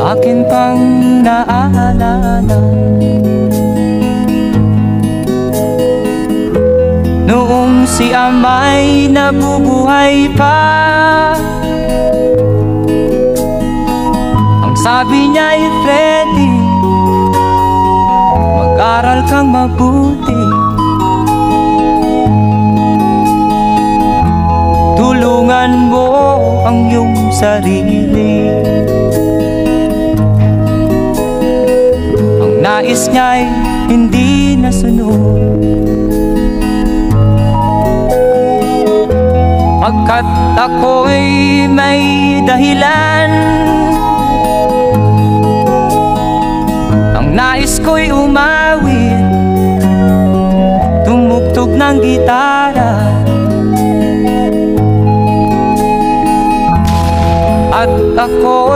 akin pang naalala. Noong si ama'y nabubuhay pa, ang sabi niya'y Freddy, mag-aral kang mabuti, tulungan mo ang iyong sarili. Ang nais niya'y hindi nasunod, pagkat ako'y may dahilan. Ang nais ko'y umawit, tumugtog ng gitara, at ako